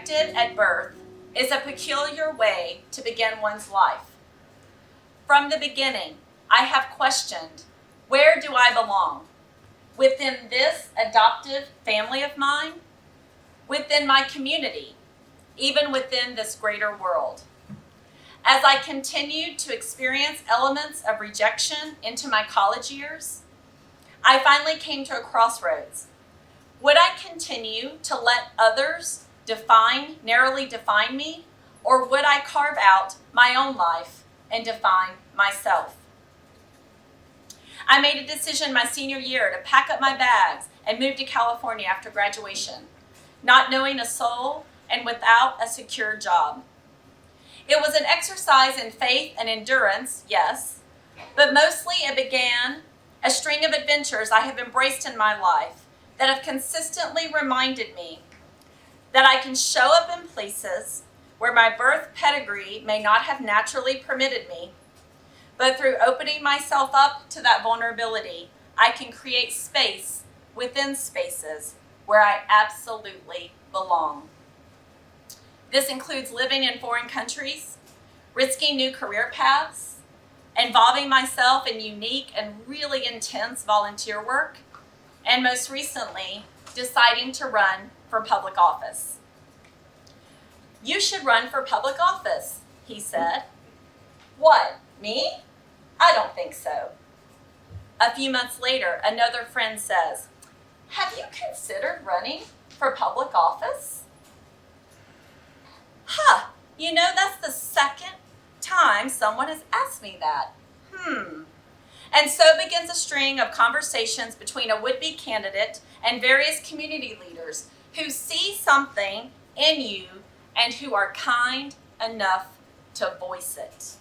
rejected at birth is a peculiar way to begin one's life. From the beginning, I have questioned, where do I belong? Within this adoptive family of mine? Within my community? Even within this greater world? As I continued to experience elements of rejection into my college years, I finally came to a crossroads. Would I continue to let others narrowly define me, or would I carve out my own life and define myself? I made a decision my senior year to pack up my bags and move to California after graduation, not knowing a soul and without a secure job. It was an exercise in faith and endurance, yes, but mostly it began a string of adventures I have embraced in my life that have consistently reminded me that I can show up in places where my birth pedigree may not have naturally permitted me, but through opening myself up to that vulnerability, I can create space within spaces where I absolutely belong. This includes living in foreign countries, risking new career paths, involving myself in unique and really intense volunteer work, and most recently, deciding to run for public office. You should run for public office, he said. What, me? I don't think so. A few months later, another friend says, have you considered running for public office? That's the second time someone has asked me that. And so begins a string of conversations between a would-be candidate and various community leaders who see something in you and who are kind enough to voice it.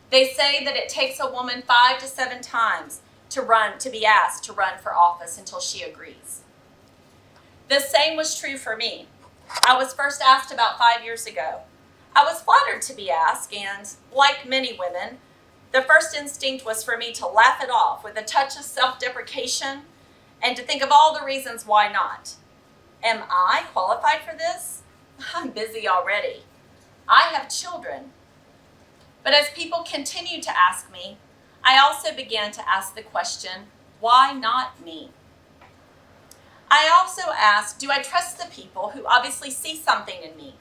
They say that it takes a woman 5 to 7 times to be asked to run for office until she agrees. The same was true for me. I was first asked about 5 years ago. I was flattered to be asked, and like many women, the first instinct was for me to laugh it off with a touch of self-deprecation and to think of all the reasons why not. Am I qualified for this? I'm busy already. I have children. But as people continued to ask me, I also began to ask the question, why not me? I also asked, do I trust the people who obviously see something in me?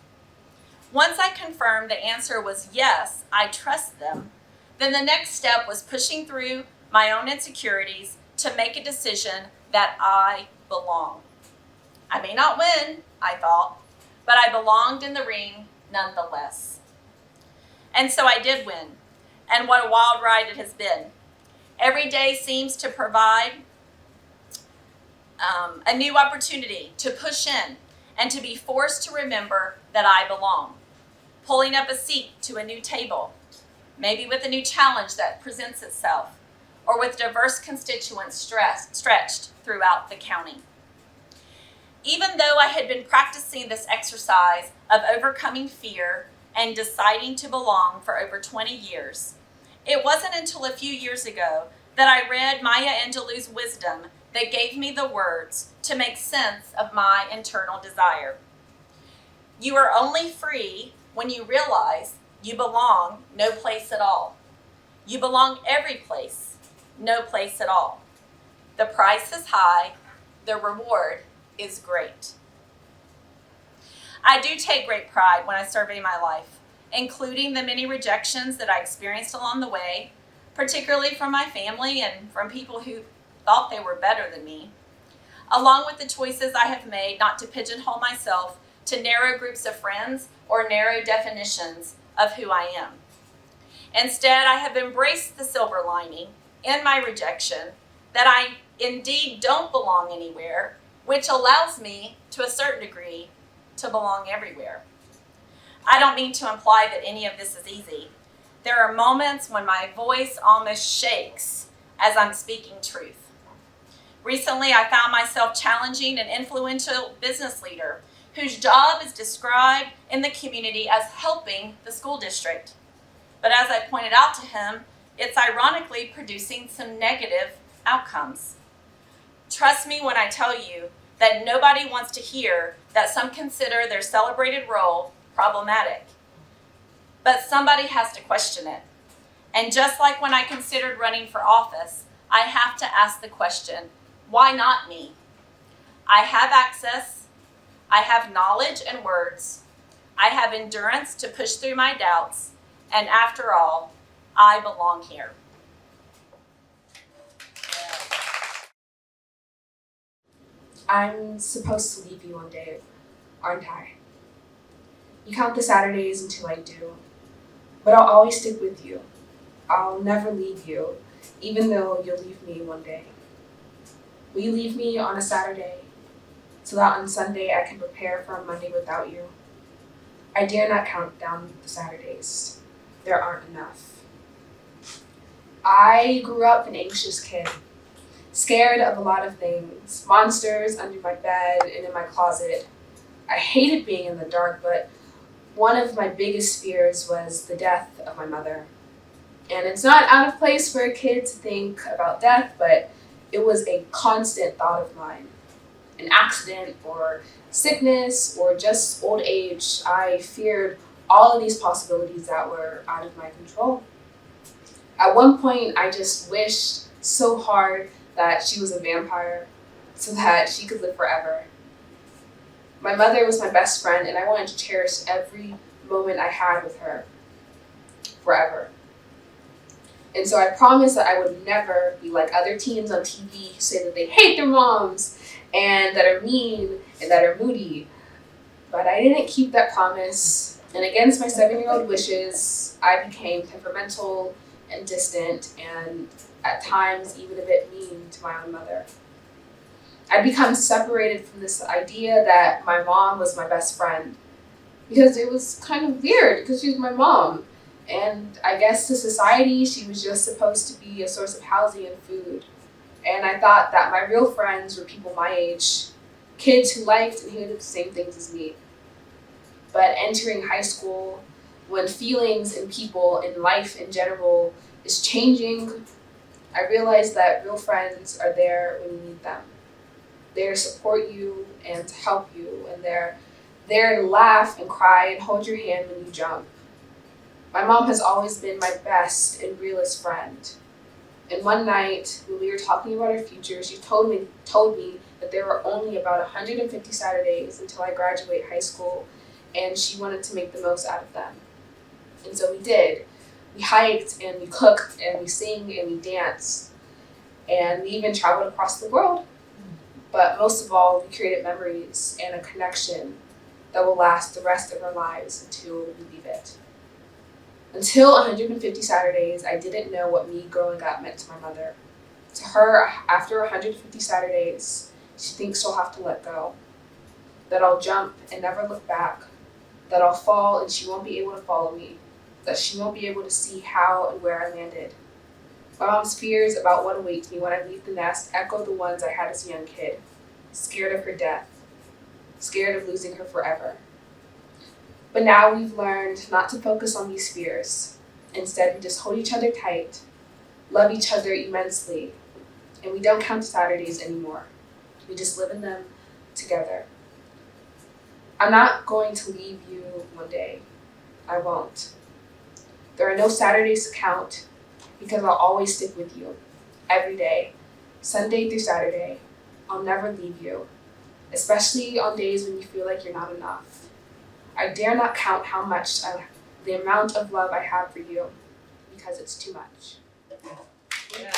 Once I confirmed the answer was yes, I trust them, then the next step was pushing through my own insecurities to make a decision that I belong. I may not win, I thought, but I belonged in the ring nonetheless. And so I did win, and what a wild ride it has been. Every day seems to provide a new opportunity to push in and to be forced to remember that I belong. Pulling up a seat to a new table, maybe with a new challenge that presents itself, or with diverse constituents stretched throughout the county. Even though I had been practicing this exercise of overcoming fear and deciding to belong for over 20 years, it wasn't until a few years ago that I read Maya Angelou's wisdom that gave me the words to make sense of my internal desire. You are only free when you realize you belong no place at all. You belong every place, no place at all. The price is high, the reward is great. I do take great pride when I survey my life, including the many rejections that I experienced along the way, particularly from my family and from people who thought they were better than me, along with the choices I have made not to pigeonhole myself to narrow groups of friends or narrow definitions of who I am. Instead, I have embraced the silver lining in my rejection that I indeed don't belong anywhere, which allows me, to a certain degree, to belong everywhere. I don't mean to imply that any of this is easy. There are moments when my voice almost shakes as I'm speaking truth. Recently, I found myself challenging an influential business leader whose job is described in the community as helping the school district. But as I pointed out to him, it's ironically producing some negative outcomes. Trust me when I tell you that nobody wants to hear, that some consider their celebrated role problematic. But somebody has to question it. And just like when I considered running for office, I have to ask the question, why not me? I have access, I have knowledge and words, I have endurance to push through my doubts, and after all, I belong here. I'm supposed to leave you one day, aren't I? You count the Saturdays until I do, but I'll always stick with you. I'll never leave you, even though you'll leave me one day. Will you leave me on a Saturday, so that on Sunday I can prepare for a Monday without you? I dare not count down the Saturdays. There aren't enough. I grew up an anxious kid, scared of a lot of things, monsters under my bed and in my closet. I hated being in the dark, but one of my biggest fears was the death of my mother. And it's not out of place for a kid to think about death, but it was a constant thought of mine. An accident or sickness or just old age, I feared all of these possibilities that were out of my control. At one point, I just wished so hard that she was a vampire so that she could live forever. My mother was my best friend, and I wanted to cherish every moment I had with her forever. And so I promised that I would never be like other teens on TV who say that they hate their moms and that are mean and that are moody. But I didn't keep that promise, and against my 7-year-old wishes, I became temperamental and distant and at times even a bit mean to my own mother. I'd become separated from this idea that my mom was my best friend because it was kind of weird because she's my mom. And I guess to society, she was just supposed to be a source of housing and food. And I thought that my real friends were people my age, kids who liked and hated the same things as me. But entering high school, when feelings in people and life in general is changing, I realized that real friends are there when you need them. They're to support you and to help you, and they're there to laugh and cry and hold your hand when you jump. My mom has always been my best and realest friend. And one night, when we were talking about our future, she told me that there were only about 150 Saturdays until I graduate high school, and she wanted to make the most out of them. And so we did. We hiked and we cooked and we sang and we danced. And we even traveled across the world. But most of all, we created memories and a connection that will last the rest of our lives until we leave it. Until 150 Saturdays, I didn't know what me growing up meant to my mother. To her, after 150 Saturdays, she thinks she'll have to let go. That I'll jump and never look back. That I'll fall and she won't be able to follow me. That she won't be able to see how and where I landed. My mom's fears about what awaits me when I leave the nest echo the ones I had as a young kid. Scared of her death. Scared of losing her forever. But now we've learned not to focus on these fears. Instead, we just hold each other tight, love each other immensely, and we don't count Saturdays anymore. We just live in them together. I'm not going to leave you one day. I won't. There are no Saturdays to count because I'll always stick with you. Every day, Sunday through Saturday, I'll never leave you, especially on days when you feel like you're not enough. I dare not count the amount of love I have for you because it's too much. Yeah.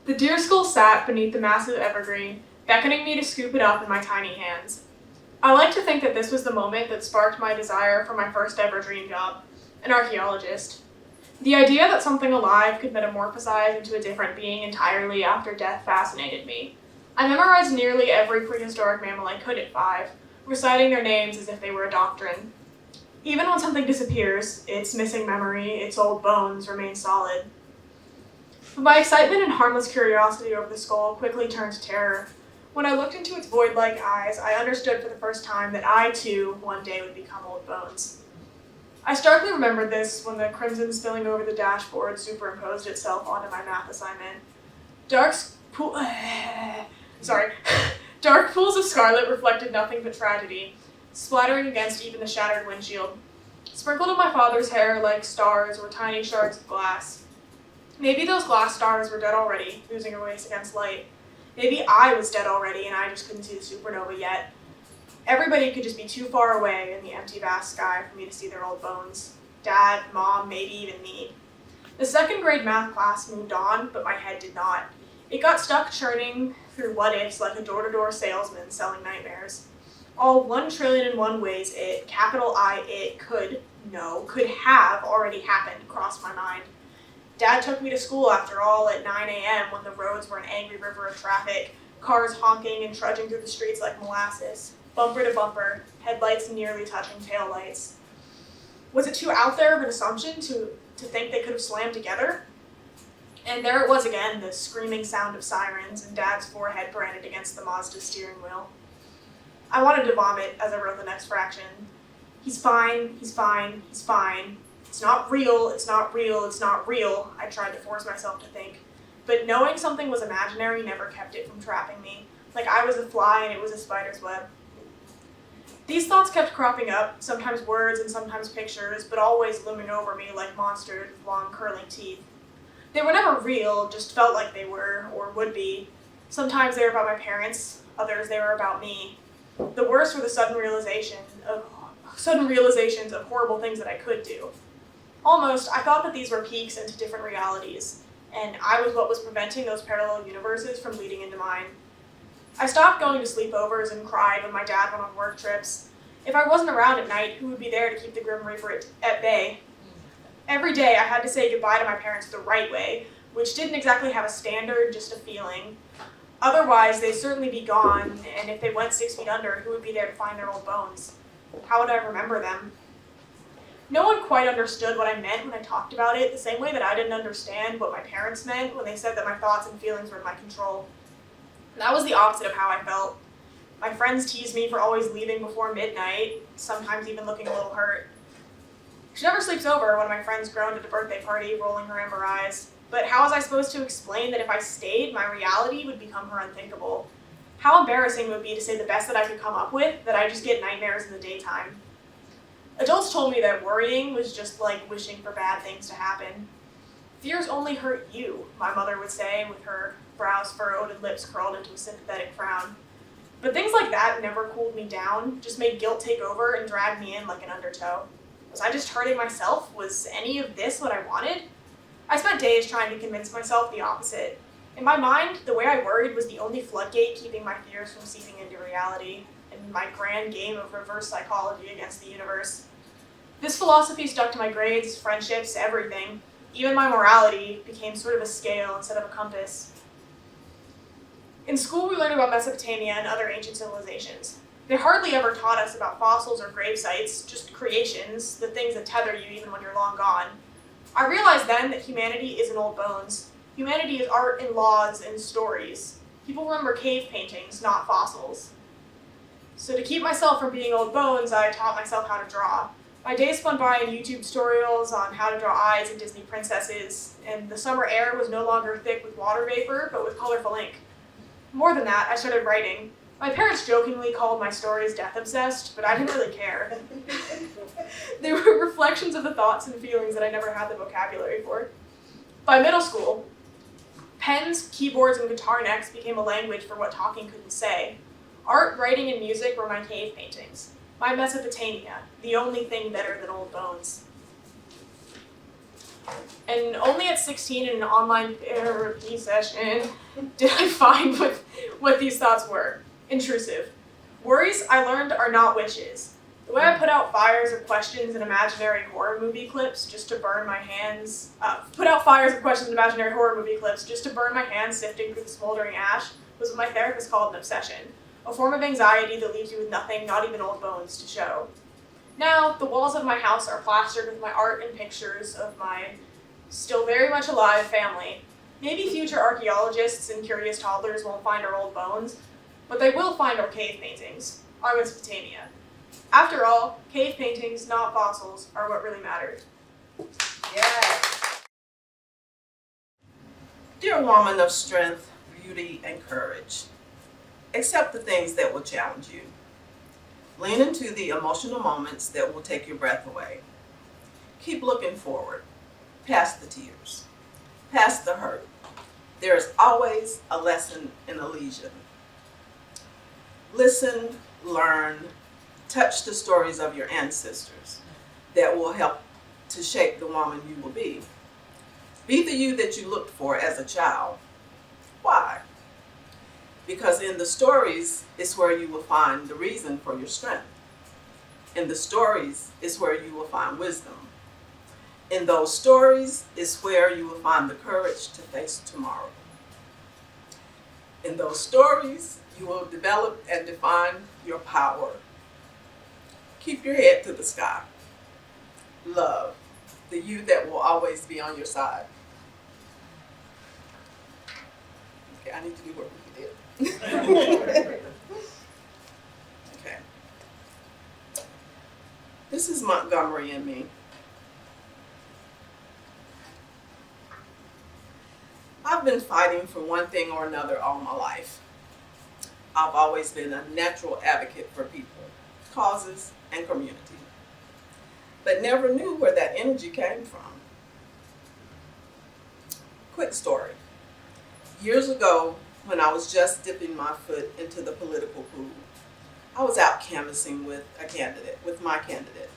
The deer skull sat beneath the massive evergreen, beckoning me to scoop it up in my tiny hands. I like to think that this was the moment that sparked my desire for my first ever dream job, an archaeologist. The idea that something alive could metamorphosize into a different being entirely after death fascinated me. I memorized nearly every prehistoric mammal I could at 5, reciting their names as if they were a doctrine. Even when something disappears, its missing memory, its old bones remain solid. But my excitement and harmless curiosity over the skull quickly turned to terror. When I looked into its void-like eyes, I understood for the first time that I, too, one day would become old bones. I starkly remembered this when the crimson spilling over the dashboard superimposed itself onto my math assignment. Dark pools of scarlet reflected nothing but tragedy, splattering against even the shattered windshield. Sprinkled in my father's hair like stars or tiny shards of glass. Maybe those glass stars were dead already, losing a race against light. Maybe I was dead already and I just couldn't see the supernova yet. Everybody could just be too far away in the empty vast sky for me to see their old bones. Dad, Mom, maybe even me. The second grade math class moved on, but my head did not. It got stuck churning through what-ifs like a door-to-door salesman selling nightmares. All 1,000,000,001 ways it, capital I it, could have already happened crossed my mind. Dad took me to school after all at 9 a.m. when the roads were an angry river of traffic, cars honking and trudging through the streets like molasses, bumper to bumper, headlights nearly touching taillights. Was it too out there of an assumption to think they could have slammed together? And there it was again, the screaming sound of sirens and Dad's forehead branded against the Mazda steering wheel. I wanted to vomit as I wrote the next fraction. He's fine, he's fine, he's fine. It's not real, it's not real, it's not real, I tried to force myself to think. But knowing something was imaginary never kept it from trapping me, like I was a fly and it was a spider's web. These thoughts kept cropping up, sometimes words and sometimes pictures, but always looming over me like monsters with long curling teeth. They were never real, just felt like they were, or would be. Sometimes they were about my parents, others they were about me. The worst were the sudden realizations of horrible things that I could do. Almost, I thought that these were peeks into different realities, and I was what was preventing those parallel universes from leading into mine. I stopped going to sleepovers and cried when my dad went on work trips. If I wasn't around at night, who would be there to keep the Grim Reaper at bay? Every day I had to say goodbye to my parents the right way, which didn't exactly have a standard, just a feeling. Otherwise, they'd certainly be gone, and if they went 6 feet under, who would be there to find their old bones? How would I remember them? No one quite understood what I meant when I talked about it, the same way that I didn't understand what my parents meant when they said that my thoughts and feelings were in my control. That was the opposite of how I felt. My friends teased me for always leaving before midnight, sometimes even looking a little hurt. She never sleeps over, one of my friends groaned at a birthday party, rolling her amber eyes. But how was I supposed to explain that if I stayed, my reality would become her unthinkable? How embarrassing it would be to say the best that I could come up with, that I just get nightmares in the daytime. Adults told me that worrying was just like wishing for bad things to happen. Fears only hurt you, my mother would say, with her brows furrowed and lips curled into a sympathetic frown. But things like that never cooled me down, just made guilt take over and drag me in like an undertow. Was I just hurting myself? Was any of this what I wanted? I spent days trying to convince myself the opposite. In my mind, the way I worried was the only floodgate keeping my fears from seeping into reality, in my grand game of reverse psychology against the universe. This philosophy stuck to my grades, friendships, everything. Even my morality became sort of a scale instead of a compass. In school, we learned about Mesopotamia and other ancient civilizations. They hardly ever taught us about fossils or grave sites, just creations, the things that tether you even when you're long gone. I realized then that humanity isn't old bones. Humanity is art and laws and stories. People remember cave paintings, not fossils. So to keep myself from being old bones, I taught myself how to draw. My days spun by in YouTube tutorials on how to draw eyes and Disney princesses, and the summer air was no longer thick with water vapor, but with colorful ink. More than that, I started writing. My parents jokingly called my stories death-obsessed, but I didn't really care. They were reflections of the thoughts and feelings that I never had the vocabulary for. By middle school, pens, keyboards, and guitar necks became a language for what talking couldn't say. Art, writing, and music were my cave paintings. My Mesopotamia, the only thing better than old bones. And only at 16 in an online therapy session did I find what these thoughts were. Intrusive. Worries, I learned, are not wishes. The way I put out fires of questions in imaginary horror movie clips just to burn my hands, sifting through the smoldering ash was what my therapist called an obsession. A form of anxiety that leaves you with nothing, not even old bones, to show. Now, the walls of my house are plastered with my art and pictures of my still very much alive family. Maybe future archaeologists and curious toddlers won't find our old bones, but they will find our cave paintings, our Mesopotamia. After all, cave paintings, not fossils, are what really mattered. Yes. Dear woman of strength, beauty, and courage, Accept the things that will challenge you. Lean into the emotional moments that will take your breath away. Keep looking forward, past the tears, past the hurt. There is always a lesson in a lesion. Listen, learn, touch the stories of your ancestors that will help to shape the woman you will be. Be the you that you looked for as a child. Why? Because in the stories is where you will find the reason for your strength. In the stories is where you will find wisdom. In those stories is where you will find the courage to face tomorrow. In those stories, you will develop and define your power. Keep your head to the sky. Love, the you that will always be on your side. Okay, I need to do what we did. Okay. This is Montgomery in me. I've been fighting for one thing or another all my life. I've always been a natural advocate for people, causes, and community, but never knew where that energy came from. Quick story. Years ago, when I was just dipping my foot into the political pool, I was out canvassing with my candidate,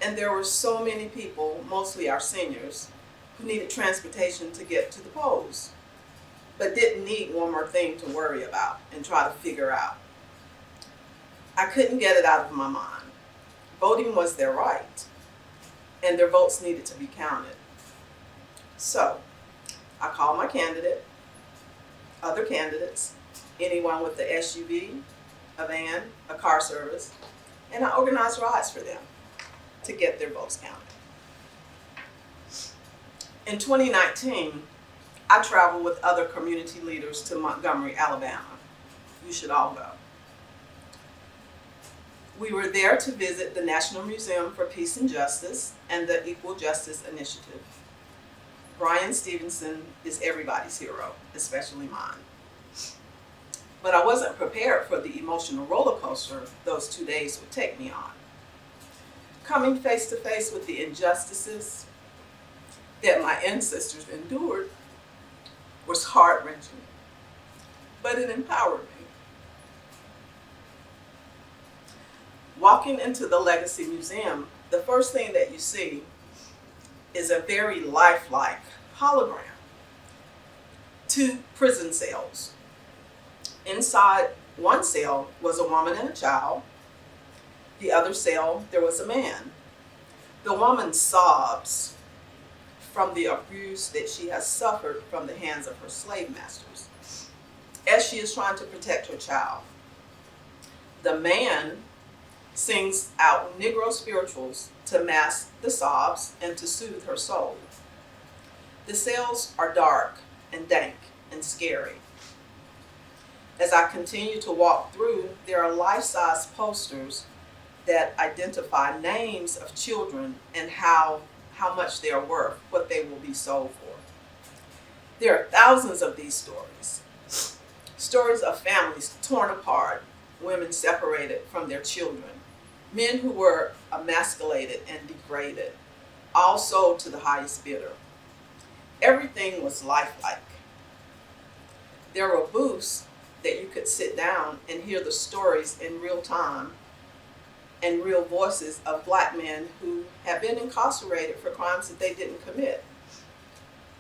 and there were so many people, mostly our seniors, who needed transportation to get to the polls, but didn't need one more thing to worry about and try to figure out. I couldn't get it out of my mind. Voting was their right, and their votes needed to be counted. So, I called my candidate, other candidates, anyone with the SUV, a van, a car service, and I organized rides for them to get their votes counted. In 2019, I traveled with other community leaders to Montgomery, Alabama. You should all go. We were there to visit the National Museum for Peace and Justice and the Equal Justice Initiative. Bryan Stevenson is everybody's hero, especially mine. But I wasn't prepared for the emotional roller coaster those 2 days would take me on. Coming face to face with the injustices that my ancestors endured was heart-wrenching, but it empowered me. Walking into the Legacy Museum, the first thing that you see is a very lifelike hologram. 2 prison cells. Inside one cell was a woman and a child. The other cell, there was a man. The woman sobs from the abuse that she has suffered from the hands of her slave masters as she is trying to protect her child. The man sings out Negro spirituals to mask the sobs and to soothe her soul. The cells are dark and dank and scary. As I continue to walk through, there are life-size posters that identify names of children and how much they are worth, what they will be sold for. There are thousands of these stories. Stories of families torn apart, women separated from their children, men who were emasculated and degraded, all sold to the highest bidder. Everything was lifelike. There were booths that you could sit down and hear the stories in real time and real voices of Black men who have been incarcerated for crimes that they didn't commit.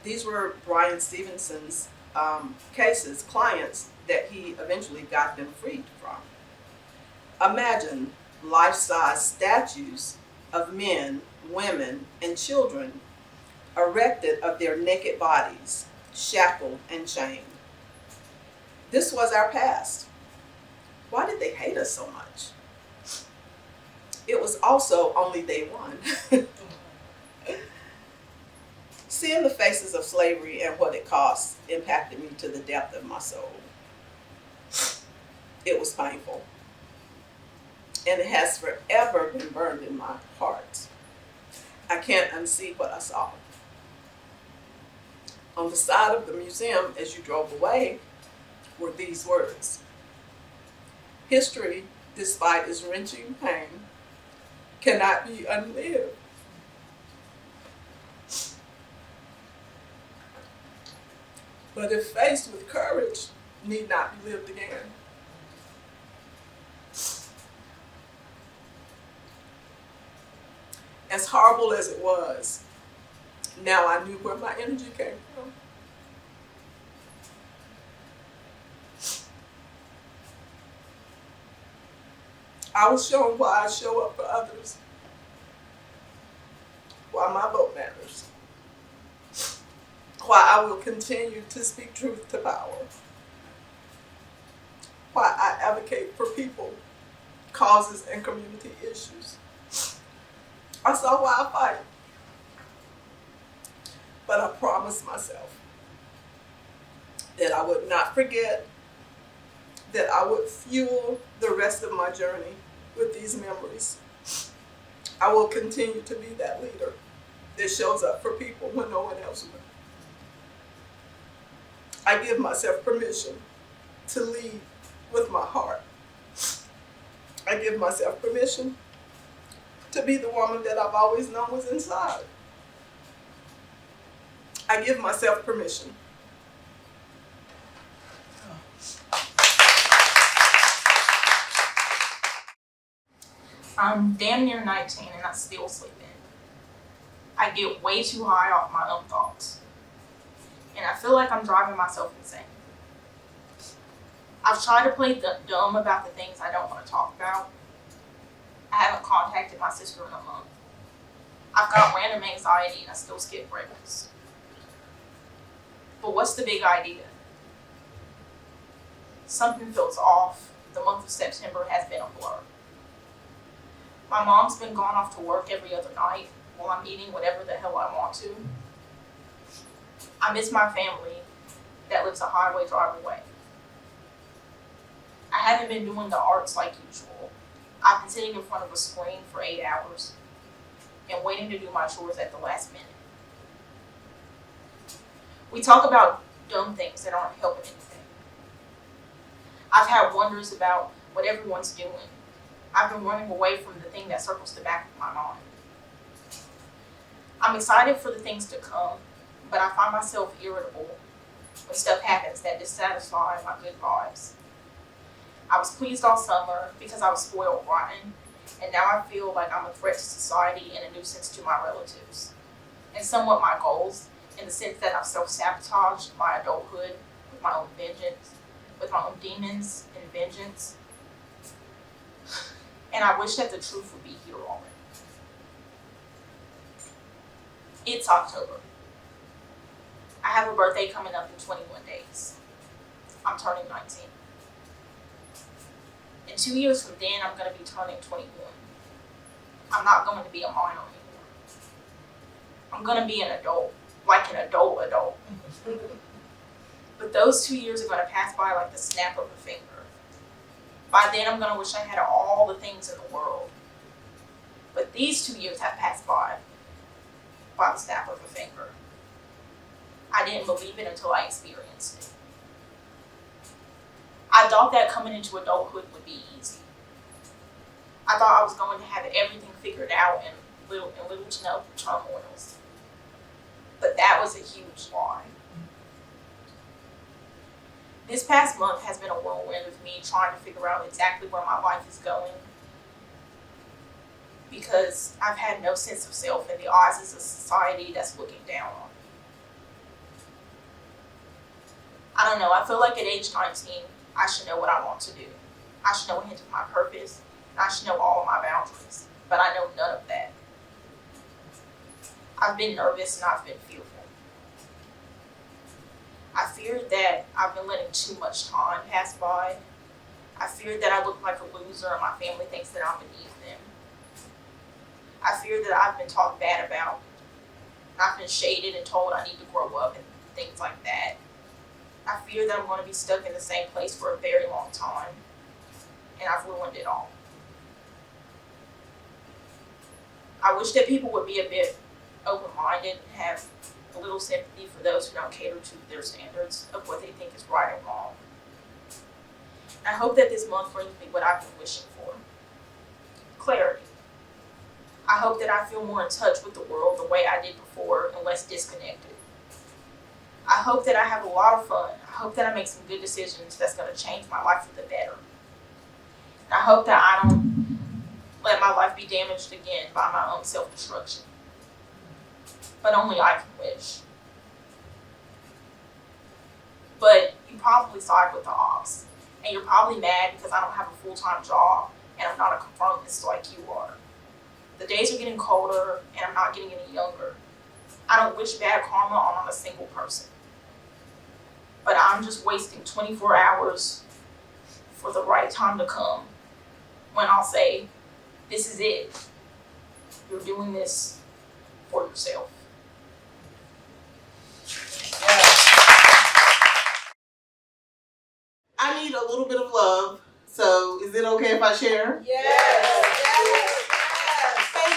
These were Bryan Stevenson's cases, clients that he eventually got them freed from. Imagine life-size statues of men, women, and children erected of their naked bodies, shackled and chained. This was our past. Why did they hate us so much? It was also only day one. Seeing the faces of slavery and what it cost impacted me to the depth of my soul. It was painful. And it has forever been burned in my heart. I can't unsee what I saw. On the side of the museum as you drove away were these words: History, despite its wrenching pain, cannot be unlived. But if faced with courage, need not be lived again. As horrible as it was, now I knew where my energy came from. I was shown why I show up for others, why my vote matters, why I will continue to speak truth to power, why I advocate for people, causes, and community issues. I saw why I fight, but I promised myself that I would not forget, that I would fuel the rest of my journey with these memories. I will continue to be that leader that shows up for people when no one else will. I give myself permission to lead with my heart. I give myself permission to be the woman that I've always known was inside. I give myself permission. I'm damn near 19 and I'm still sleeping. I get way too high off my own thoughts. And I feel like I'm driving myself insane. I've tried to play dumb about the things I don't want to talk about. I haven't contacted my sister in a month. I've got random anxiety and I still skip breakfast. But what's the big idea? Something feels off. The month of September has been a blur. My mom's been gone off to work every other night while I'm eating whatever the hell I want to. I miss my family that lives a highway drive away. I haven't been doing the arts like usual. I've been sitting in front of a screen for 8 hours and waiting to do my chores at the last minute. We talk about dumb things that aren't helping anything. I've had wonders about what everyone's doing. I've been running away from the thing that circles the back of my mind. I'm excited for the things to come, but I find myself irritable when stuff happens that dissatisfy my good vibes. I was pleased all summer because I was spoiled rotten, and now I feel like I'm a threat to society and a nuisance to my relatives, and somewhat my goals, in the sense that I've self-sabotaged my adulthood with my own vengeance, with my own demons and vengeance. And I wish that the truth would be here already. It's October. I have a birthday coming up in 21 days. I'm turning 19. In 2 years from then, I'm going to be turning 21. I'm not going to be a minor anymore. I'm going to be an adult, like an adult. But those 2 years are going to pass by like the snap of a finger. By then, I'm going to wish I had all the things in the world. But these 2 years have passed by the snap of a finger. I didn't believe it until I experienced it. I thought that coming into adulthood would be easy. I thought I was going to have everything figured out in little to no turmoils. But that was a huge lie. This past month has been a whirlwind of me trying to figure out exactly where my life is going, because I've had no sense of self in the eyes of a society that's looking down on me. I don't know, I feel like at age 19, I should know what I want to do. I should know a hint of my purpose, and I should know all of my boundaries, but I know none of that. I've been nervous and I've been fearful. I feared that I've been letting too much time pass by. I feared that I look like a loser and my family thinks that I'm beneath them. I feared that I've been talked bad about. I've been shaded and told I need to grow up and things like that. I fear that I'm going to be stuck in the same place for a very long time, and I've ruined it all. I wish that people would be a bit open-minded and have a little sympathy for those who don't cater to their standards of what they think is right and wrong. I hope that this month brings me what I've been wishing for. Clarity. I hope that I feel more in touch with the world the way I did before and less disconnected. I hope that I have a lot of fun. I hope that I make some good decisions that's going to change my life for the better. I hope that I don't let my life be damaged again by my own self-destruction. But only I can wish. But you probably side with the odds. And you're probably mad because I don't have a full-time job and I'm not a conformist like you are. The days are getting colder and I'm not getting any younger. I don't wish bad karma on a single person. But I'm just wasting 24 hours for the right time to come when I'll say, this is it. You're doing this for yourself. I need a little bit of love, so is it okay if I share? Yes.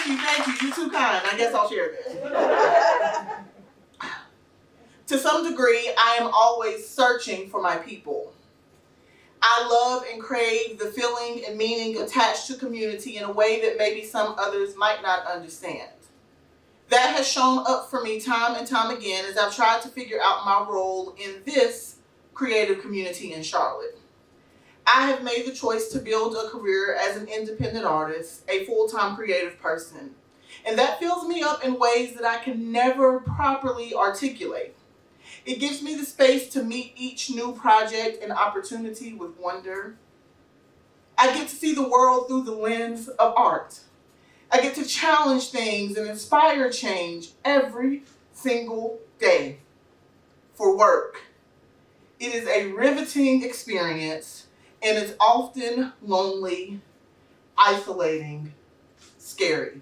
Thank you, you're too kind. I guess I'll share this. To some degree, I am always searching for my people. I love and crave the feeling and meaning attached to community in a way that maybe some others might not understand. That has shown up for me time and time again as I've tried to figure out my role in this creative community in Charlotte. I have made the choice to build a career as an independent artist, a full-time creative person, and that fills me up in ways that I can never properly articulate. It gives me the space to meet each new project and opportunity with wonder. I get to see the world through the lens of art. I get to challenge things and inspire change every single day for work. It is a riveting experience, and it's often lonely, isolating, scary.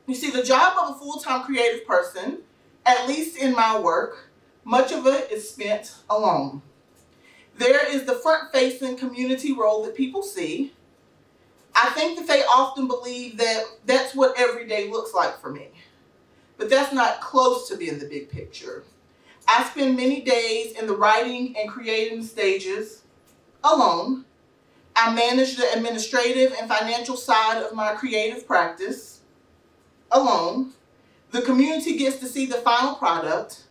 You see, the job of a full-time creative person, at least in my work, much of it is spent alone. There is the front-facing community role that people see. I think that they often believe that that's what every day looks like for me. But that's not close to being the big picture. I spend many days in the writing and creating stages alone. I manage the administrative and financial side of my creative practice alone. The community gets to see the final product,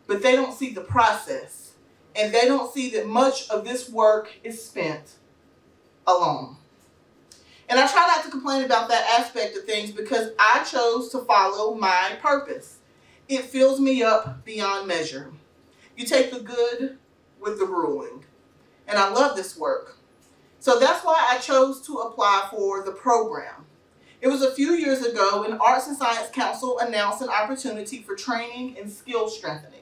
but they don't see the process. And they don't see that much of this work is spent alone. And I try not to complain about that aspect of things because I chose to follow my purpose. It fills me up beyond measure. You take the good with the grueling. And I love this work. So that's why I chose to apply for the program. It was a few years ago when Arts and Science Council announced an opportunity for training and skill strengthening.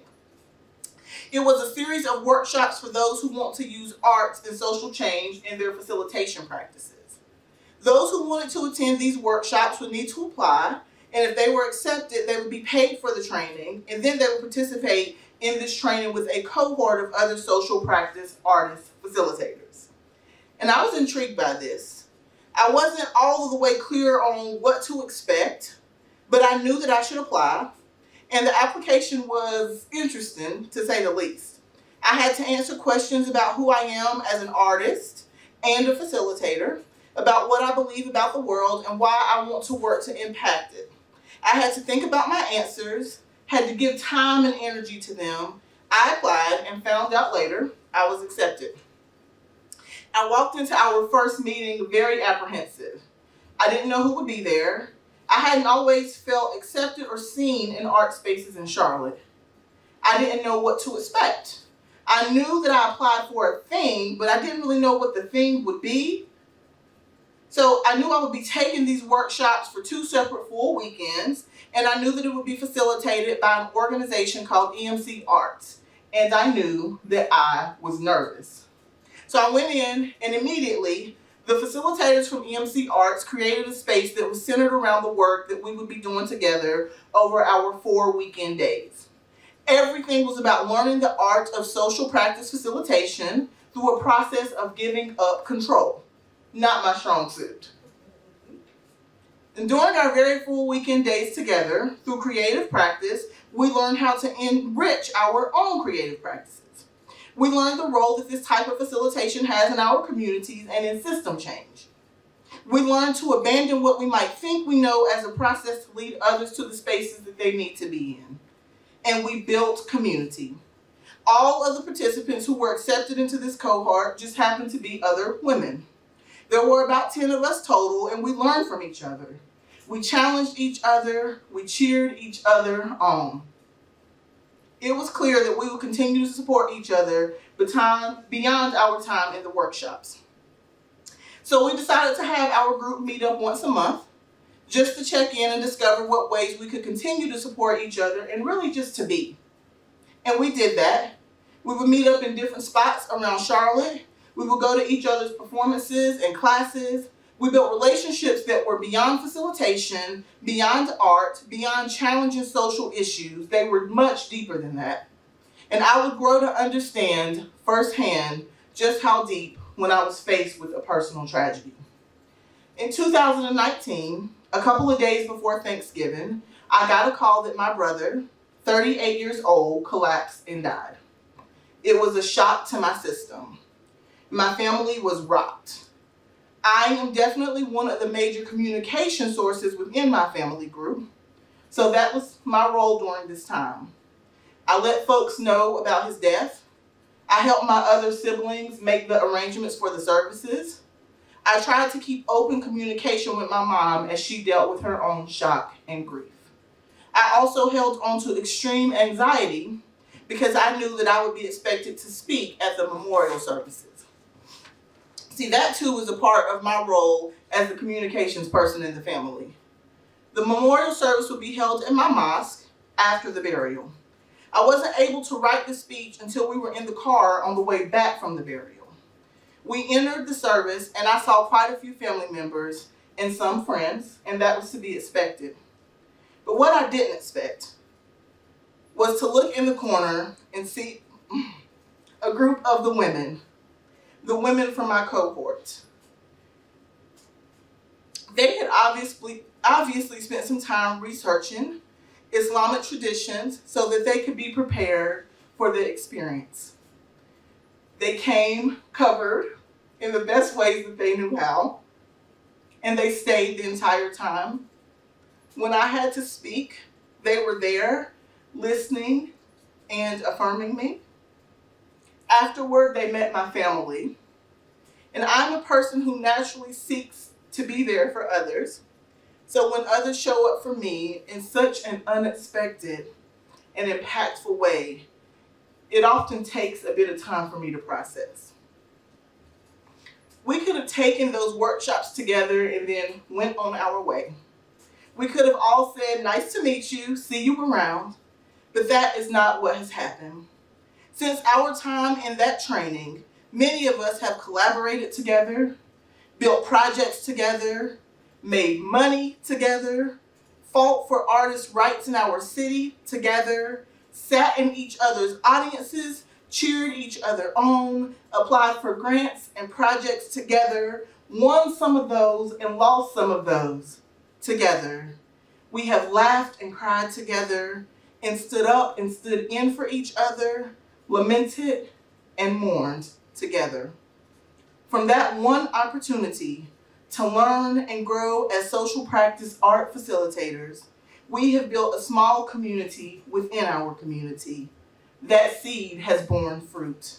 It was a series of workshops for those who want to use arts and social change in their facilitation practices. Those who wanted to attend these workshops would need to apply, and if they were accepted, they would be paid for the training, and then they would participate in this training with a cohort of other social practice artist facilitators. And I was intrigued by this. I wasn't all the way clear on what to expect, but I knew that I should apply, and the application was interesting, to say the least. I had to answer questions about who I am as an artist and a facilitator, about what I believe about the world and why I want to work to impact it. I had to think about my answers, had to give time and energy to them. I applied and found out later I was accepted. I walked into our first meeting very apprehensive. I didn't know who would be there. I hadn't always felt accepted or seen in art spaces in Charlotte. I didn't know what to expect. I knew that I applied for a thing, but I didn't really know what the thing would be. So I knew I would be taking these workshops for 2 separate full weekends, and I knew that it would be facilitated by an organization called EMC Arts, and I knew that I was nervous. So I went in, and immediately, the facilitators from EMC Arts created a space that was centered around the work that we would be doing together over our 4 weekend days. Everything was about learning the art of social practice facilitation through a process of giving up control. Not my strong suit. And during our very full weekend days together, through creative practice, we learned how to enrich our own creative practices. We learned the role that this type of facilitation has in our communities and in system change. We learned to abandon what we might think we know as a process to lead others to the spaces that they need to be in. And we built community. All of the participants who were accepted into this cohort just happened to be other women. There were about 10 of us total, and we learned from each other. We challenged each other, we cheered each other on. It was clear that we would continue to support each other beyond our time in the workshops. So we decided to have our group meet up once a month, just to check in and discover what ways we could continue to support each other and really just to be. And we did that. We would meet up in different spots around Charlotte. We would go to each other's performances and classes. We built relationships that were beyond facilitation, beyond art, beyond challenging social issues. They were much deeper than that. And I would grow to understand firsthand just how deep when I was faced with a personal tragedy. In 2019, a couple of days before Thanksgiving, I got a call that my brother, 38 years old, collapsed and died. It was a shock to my system. My family was rocked. I am definitely one of the major communication sources within my family group, so that was my role during this time. I let folks know about his death. I helped my other siblings make the arrangements for the services. I tried to keep open communication with my mom as she dealt with her own shock and grief. I also held on to extreme anxiety because I knew that I would be expected to speak at the memorial services. See, that too was a part of my role as the communications person in the family. The memorial service would be held in my mosque after the burial. I wasn't able to write the speech until we were in the car on the way back from the burial. We entered the service and I saw quite a few family members and some friends, and that was to be expected. But what I didn't expect was to look in the corner and see a group of the women from my cohort. They had obviously spent some time researching Islamic traditions so that they could be prepared for the experience. They came covered in the best ways that they knew how, and they stayed the entire time. When I had to speak, they were there, listening and affirming me. Afterward, they met my family. And I'm a person who naturally seeks to be there for others. So when others show up for me in such an unexpected and impactful way, it often takes a bit of time for me to process. We could have taken those workshops together and then went on our way. We could have all said, "Nice to meet you, see you around," but that is not what has happened. Since our time in that training, many of us have collaborated together, built projects together, made money together, fought for artists' rights in our city together, sat in each other's audiences, cheered each other on, applied for grants and projects together, won some of those and lost some of those together. We have laughed and cried together and stood up and stood in for each other, lamented and mourned together. From that one opportunity to learn and grow as social practice art facilitators, we have built a small community within our community. That seed has borne fruit.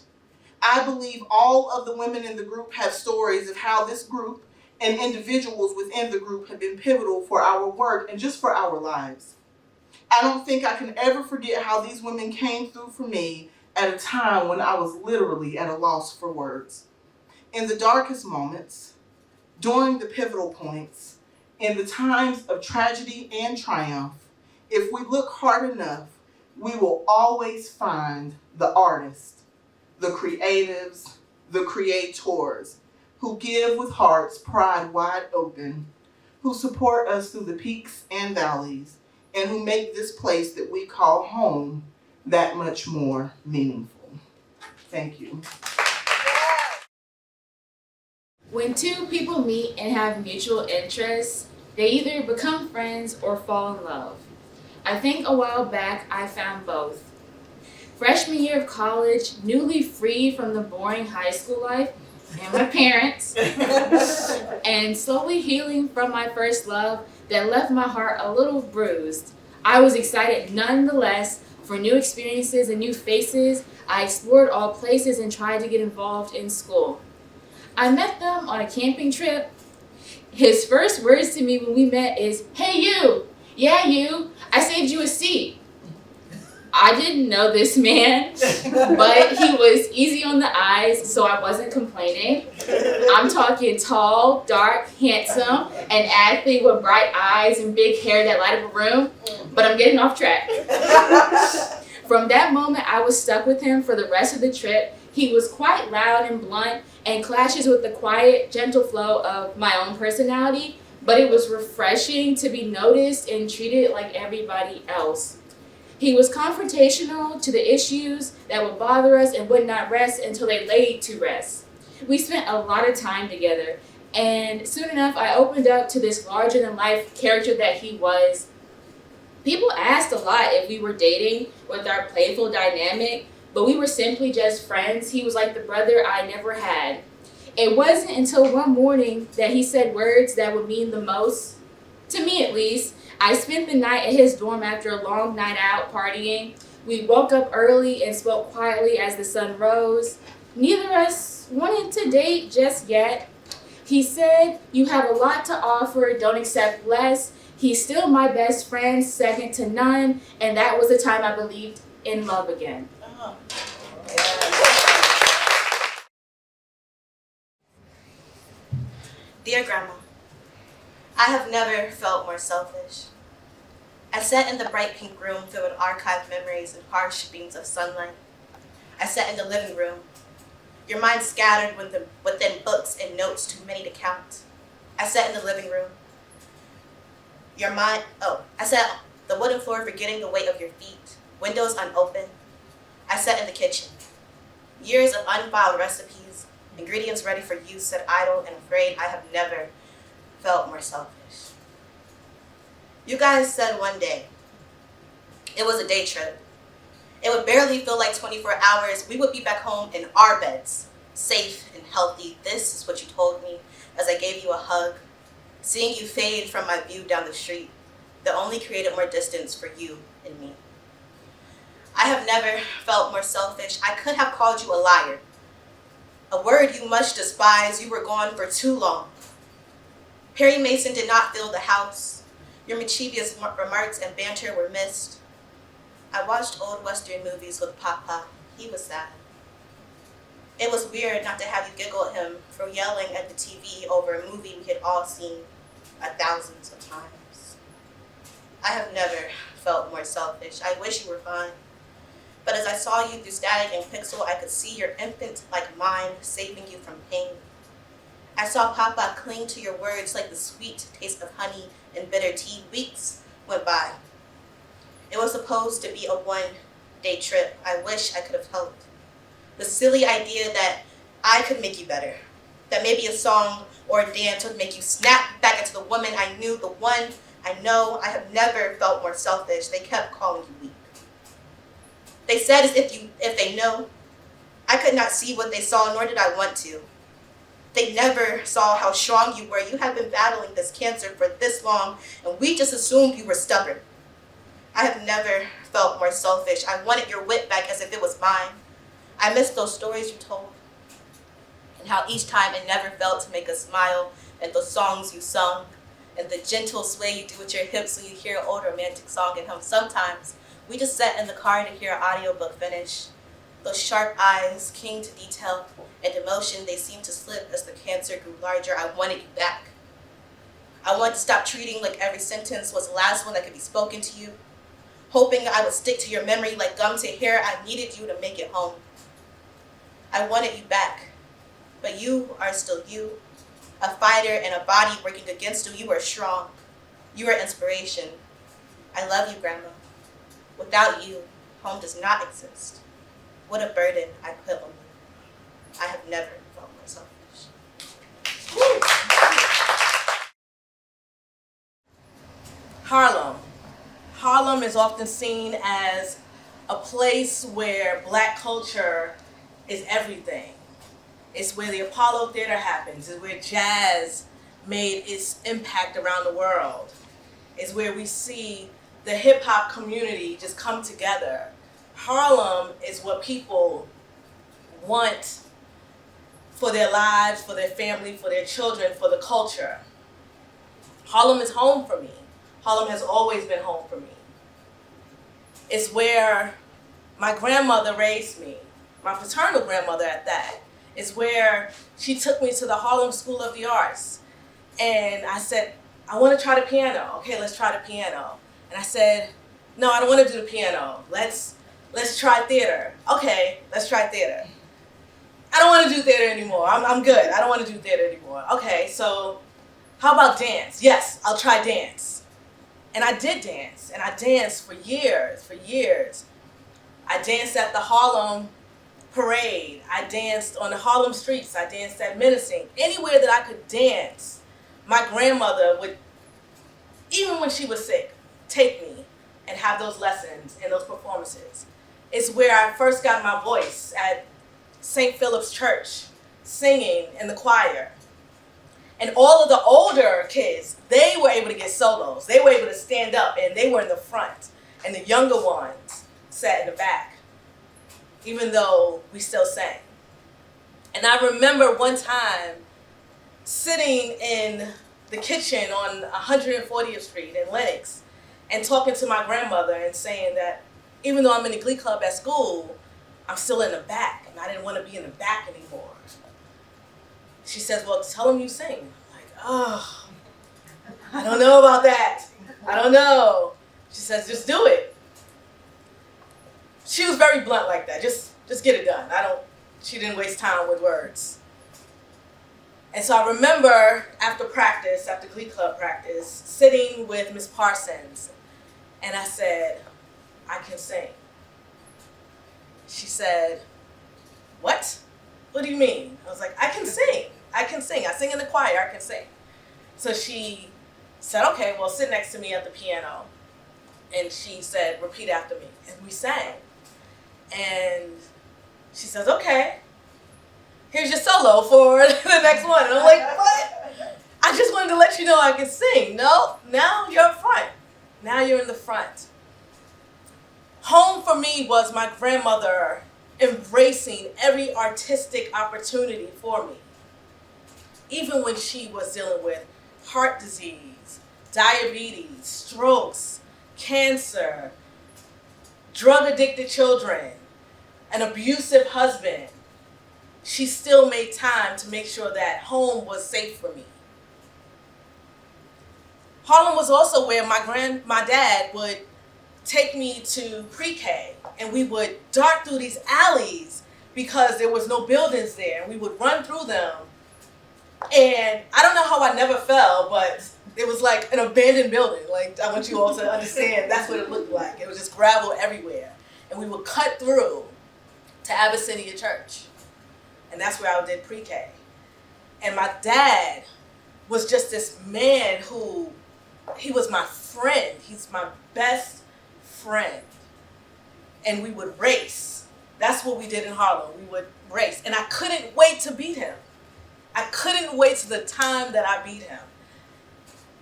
I believe all of the women in the group have stories of how this group and individuals within the group have been pivotal for our work and just for our lives. I don't think I can ever forget how these women came through for me at a time when I was literally at a loss for words. In the darkest moments, during the pivotal points, in the times of tragedy and triumph, if we look hard enough, we will always find the artists, the creatives, the creators, who give with hearts pride wide open, who support us through the peaks and valleys, and who make this place that we call home that much more meaningful. Thank you. When two people meet and have mutual interests, they either become friends or fall in love. I think a while back I found both. Freshman year of college, newly freed from the boring high school life and my parents, and slowly healing from my first love that left my heart a little bruised. I was excited nonetheless for new experiences and new faces. I explored all places and tried to get involved in school. I met them on a camping trip. His first words to me when we met is, "Hey you, yeah you, I saved you a seat." I didn't know this man, but he was easy on the eyes, so I wasn't complaining. I'm talking tall, dark, handsome, an athlete with bright eyes and big hair that light up a room, but I'm getting off track. From that moment, I was stuck with him for the rest of the trip. He was quite loud and blunt and clashes with the quiet, gentle flow of my own personality, but it was refreshing to be noticed and treated like everybody else. He was confrontational to the issues that would bother us and would not rest until they laid to rest. We spent a lot of time together, and soon enough I opened up to this larger-than-life character that he was. People asked a lot if we were dating with our playful dynamic, but we were simply just friends. He was like the brother I never had. It wasn't until one morning that he said words that would mean the most, to me at least. I spent the night at his dorm after a long night out partying. We woke up early and spoke quietly as the sun rose. Neither of us wanted to date just yet. He said, "You have a lot to offer, don't accept less." He's still my best friend, second to none, and that was the time I believed in love again. Dear Grandma, I have never felt more selfish. I sat in the bright pink room filled with archived memories and harsh beams of sunlight. I sat in the living room, your mind scattered within books and notes too many to count. I sat in the living room, I sat on the wooden floor forgetting the weight of your feet, windows unopened. I sat in the kitchen, years of unfiled recipes, ingredients ready for use, set idle and afraid. I have never felt more selfish. You guys said one day, it was a day trip. It would barely feel like 24 hours. We would be back home in our beds, safe and healthy. This is what you told me as I gave you a hug. Seeing you fade from my view down the street, that only created more distance for you and me. I have never felt more selfish. I could have called you a liar, a word you much despise. You were gone for too long. Perry Mason did not fill the house. Your mischievous remarks and banter were missed. I watched old Western movies with Papa. He was sad. It was weird not to have you giggle at him for yelling at the TV over a movie we had all seen thousands of times. I have never felt more selfish. I wish you were fine. But as I saw you through static and pixel, I could see your infant-like mind saving you from pain. I saw Papa cling to your words like the sweet taste of honey and bitter tea. Weeks went by. It was supposed to be a one-day trip. I wish I could have helped. The silly idea that I could make you better, that maybe a song or a dance would make you snap back into the woman I knew, the one I know. I have never felt more selfish. They kept calling you weak. They said as if they know. I could not see what they saw, nor did I want to. They never saw how strong you were. You have been battling this cancer for this long, and we just assumed you were stubborn. I have never felt more selfish. I wanted your wit back as if it was mine. I miss those stories you told, and how each time it never failed to make us smile, and those songs you sung, and the gentle sway you do with your hips when you hear an old romantic song at home. Sometimes we just sat in the car to hear an audiobook finish. Those sharp eyes, keen to detail and emotion, they seemed to slip as the cancer grew larger. I wanted you back. I wanted to stop treating like every sentence was the last one that could be spoken to you, hoping I would stick to your memory like gum to hair. I needed you to make it home. I wanted you back, but you are still you, a fighter and a body working against you. You are strong. You are inspiration. I love you, Grandma. Without you, home does not exist. What a burden I put on you. I have never felt more selfish. Harlem. Harlem is often seen as a place where Black culture is everything. It's where the Apollo Theater happens. It's where jazz made its impact around the world. It's where we see the hip hop community just come together. Harlem is what people want for their lives, for their family, for their children, for the culture. Harlem is home for me. Harlem has always been home for me. It's where my grandmother raised me, my paternal grandmother at that. It's where she took me to the Harlem School of the Arts. And I said, I want to try the piano. Okay, let's try the piano. And I said, no, I don't want to do the piano. Let's try theater. Okay, let's try theater. I don't want to do theater anymore. I'm good. I don't want to do theater anymore. Okay, so how about dance? Yes, I'll try dance. And I did dance, and I danced for years. I danced at the Harlem Parade. I danced on the Harlem streets. I danced at Menacing. Anywhere that I could dance, my grandmother would, even when she was sick, take me and have those lessons and those performances. It's where I first got my voice, at St. Philip's Church, singing in the choir. And all of the older kids, they were able to get solos. They were able to stand up, and they were in the front. And the younger ones sat in the back, even though we still sang. And I remember one time sitting in the kitchen on 140th Street in Lenox and talking to my grandmother and saying that even though I'm in the glee club at school, I'm still in the back, and I didn't want to be in the back anymore. She says, well, tell them you sing. I'm like, oh, I don't know about that. I don't know. She says, just do it. She was very blunt like that. Just get it done. She didn't waste time with words. And so I remember after glee club practice, sitting with Miss Parsons, and I said, I can sing. She said, what? What do you mean? I was like, I can sing. I sing in the choir, I can sing. So she said, okay, well, sit next to me at the piano. And she said, repeat after me. And we sang. And she says, okay, here's your solo for the next one. And I'm like, what? I just wanted to let you know I can sing. No, now you're up front. Now you're in the front. Home for me was my grandmother embracing every artistic opportunity for me. Even when she was dealing with heart disease, diabetes, strokes, cancer, drug-addicted children, an abusive husband, she still made time to make sure that home was safe for me. Harlem was also where my dad would take me to pre-K, and we would dart through these alleys because there was no buildings there, and we would run through them. And I don't know how I never fell, but it was like an abandoned building. Like, I want you all to understand, that's what it looked like. It was just gravel everywhere. And we would cut through to Abyssinia Church. And that's where I did pre-K. And my dad was just this man who, he was my friend. He's my best friend. And we would race. That's what we did in Harlem. We would race. And I couldn't wait to beat him. I couldn't wait to the time that I beat him.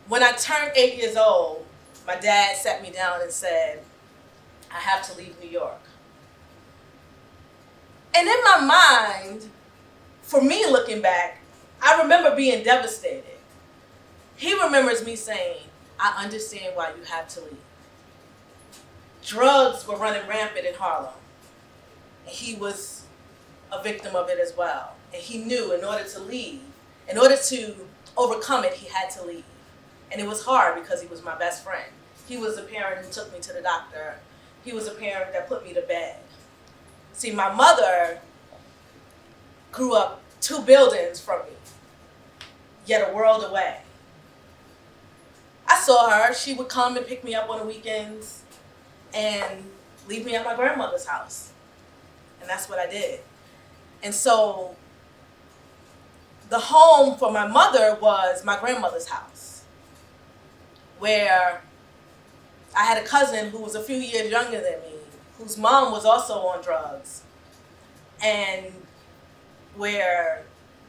When I turned 8 years old, my dad sat me down and said, I have to leave New York. And in my mind, for me looking back, I remember being devastated. He remembers me saying, I understand why you have to leave. Drugs were running rampant in Harlem. And he was a victim of it as well. And he knew in order to leave, in order to overcome it, he had to leave. And it was hard because he was my best friend. He was the parent who took me to the doctor. He was the parent that put me to bed. See, my mother grew up 2 buildings from me, yet a world away. I saw her. She would come and pick me up on the weekends and leave me at my grandmother's house. And that's what I did. And so the home for my mother was my grandmother's house, where I had a cousin who was a few years younger than me, whose mom was also on drugs, and where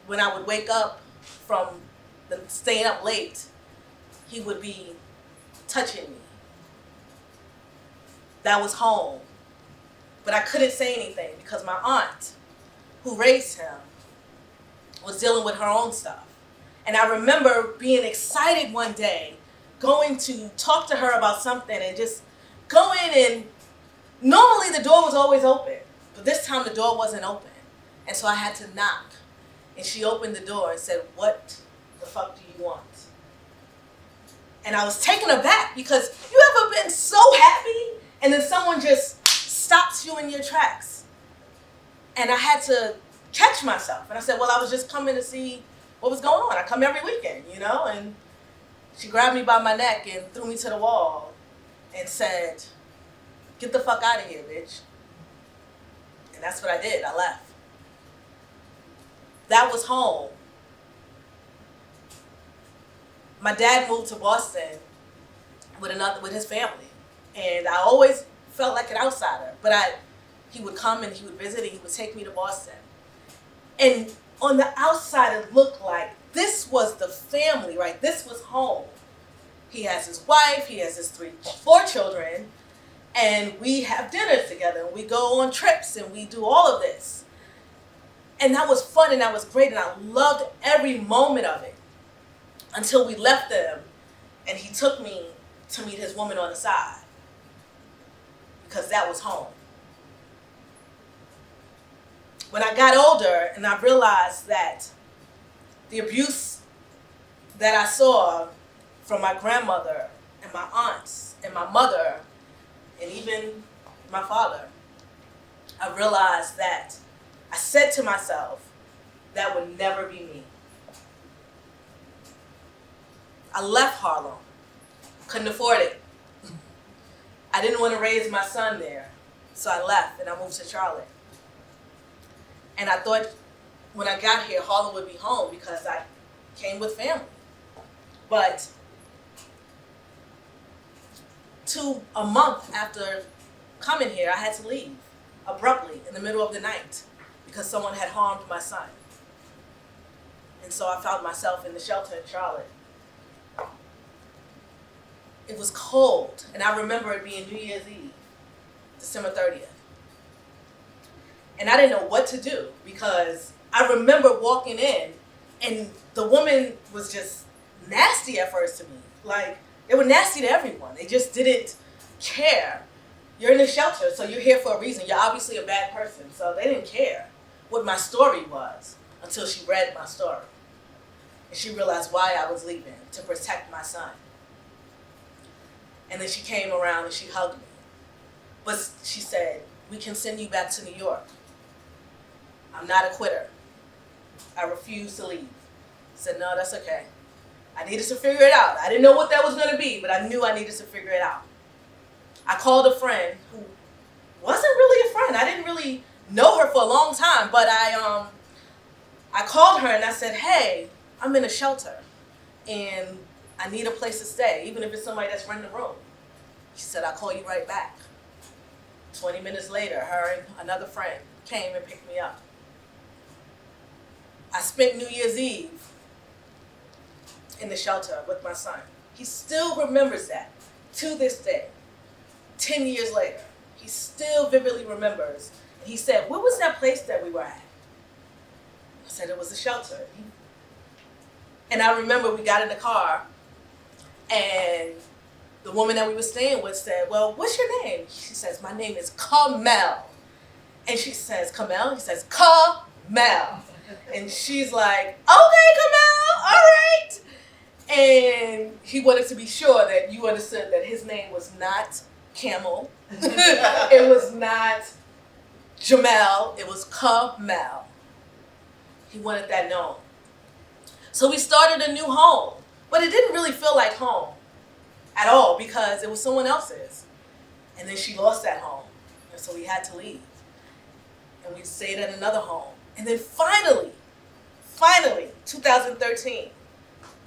when I would wake up from staying up late, he would be touching me. That was home. But I couldn't say anything because my aunt, who raised him, was dealing with her own stuff. And I remember being excited one day, going to talk to her about something and just going, and normally the door was always open, but this time the door wasn't open. And so I had to knock. And she opened the door and said, "What the fuck do you want?" And I was taken aback because you ever been so happy and then someone just stops you in your tracks? And I had to catch myself. And I said, "Well, I was just coming to see what was going on. I come every weekend, you know?" And she grabbed me by my neck and threw me to the wall and said, "Get the fuck out of here, bitch." And that's what I did. I left. That was home. My dad moved to Boston with his family, and I always felt like an outsider. But he would come and he would visit, and he would take me to Boston. And on the outside, it looked like this was the family, right? This was home. He has his wife, he has his 4 children, and we have dinners together, and we go on trips, and we do all of this. And that was fun, and that was great, and I loved every moment of it until we left them, and he took me to meet his woman on the side, because that was home. When I got older and I realized that the abuse that I saw from my grandmother and my aunts and my mother and even my father, I realized that I said to myself, that would never be me. I left Harlem. Couldn't afford it. I didn't want to raise my son there, so I left and I moved to Charlotte. And I thought when I got here, Harlem would be home because I came with family. But a month after coming here, I had to leave abruptly in the middle of the night because someone had harmed my son. And so I found myself in the shelter in Charlotte. It was cold, and I remember it being New Year's Eve, December 30th. And I didn't know what to do because I remember walking in and the woman was just nasty at first to me. Like, they were nasty to everyone. They just didn't care. You're in a shelter, so you're here for a reason. You're obviously a bad person. So they didn't care what my story was until she read my story. And she realized why I was leaving, to protect my son. And then she came around and she hugged me. But she said, "We can send you back to New York. I'm not a quitter. I refuse to leave." I said, "No, that's okay. I needed to figure it out. I didn't know what that was going to be, but I knew I needed to figure it out." I called a friend who wasn't really a friend. I didn't really know her for a long time, but I called her and I said, "Hey, I'm in a shelter and I need a place to stay, even if it's somebody that's renting a room." She said, "I'll call you right back." 20 minutes later, her and another friend came and picked me up. I spent New Year's Eve in the shelter with my son. He still remembers that to this day. 10 years later, he still vividly remembers. And he said, "What was that place that we were at?" I said, "It was a shelter." And I remember we got in the car and the woman that we were staying with said, "Well, what's your name?" She says, "My name is Kamel." And she says, "Kamel?" He says, "Kamel." And she's like, "Okay, Kamel, all right." And he wanted to be sure that you understood that his name was not Camel. It was not Jamel. It was Kamel. He wanted that known. So we started a new home. But it didn't really feel like home at all because it was someone else's. And then she lost that home. And so we had to leave. And we stayed at another home. And then finally, 2013,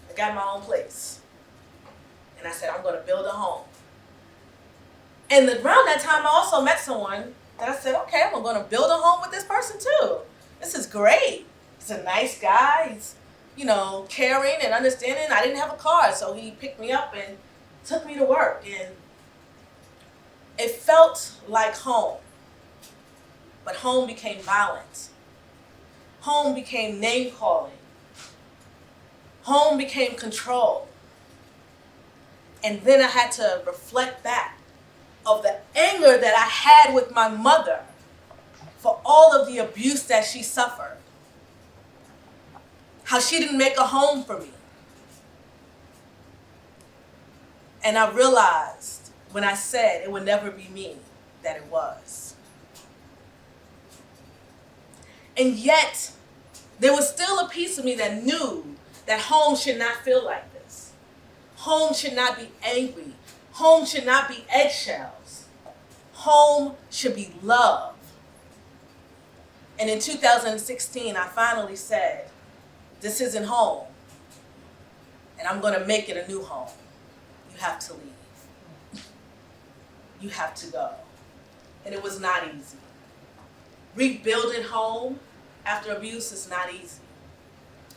I got my own place. And I said, I'm going to build a home. And around that time, I also met someone that I said, okay, I'm going to build a home with this person too. This is great. He's a nice guy. He's, caring and understanding. I didn't have a car, so he picked me up and took me to work. And it felt like home. But home became violent. Home became name calling. Home became control. And then I had to reflect back of the anger that I had with my mother for all of the abuse that she suffered. How she didn't make a home for me. And I realized when I said it would never be me that it was. And yet, there was still a piece of me that knew that home should not feel like this. Home should not be angry. Home should not be eggshells. Home should be love. And in 2016, I finally said, this isn't home. And I'm going to make it a new home. You have to leave. You have to go. And it was not easy. Rebuilding home after abuse is not easy.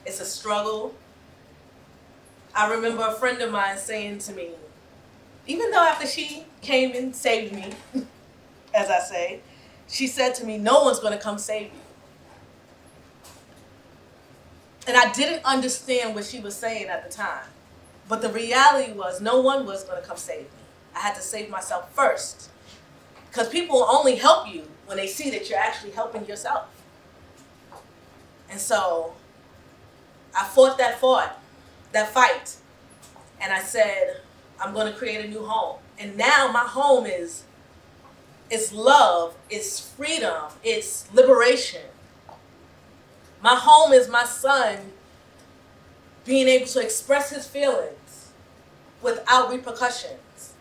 It's a struggle. I remember a friend of mine saying to me, even though after she came and saved me, as I say, she said to me, no one's going to come save you. And I didn't understand what she was saying at the time. But the reality was no one was going to come save me. I had to save myself first. Because people will only help you when they see that you're actually helping yourself. And so I fought that fight. And I said, I'm going to create a new home. And now my home is love, it's freedom, it's liberation. My home is my son being able to express his feelings without repercussions.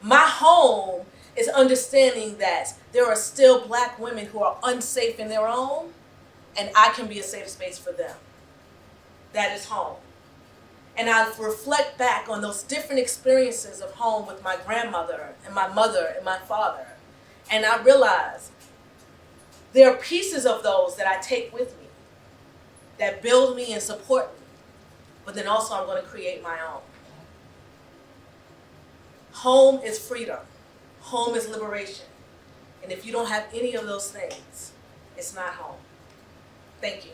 My home is understanding that there are still Black women who are unsafe in their own, and I can be a safe space for them. That is home. And I reflect back on those different experiences of home with my grandmother and my mother and my father. And I realize there are pieces of those that I take with me that build me and support me. But then also I'm going to create my own. Home is freedom. Home is liberation. And if you don't have any of those things, it's not home. Thank you.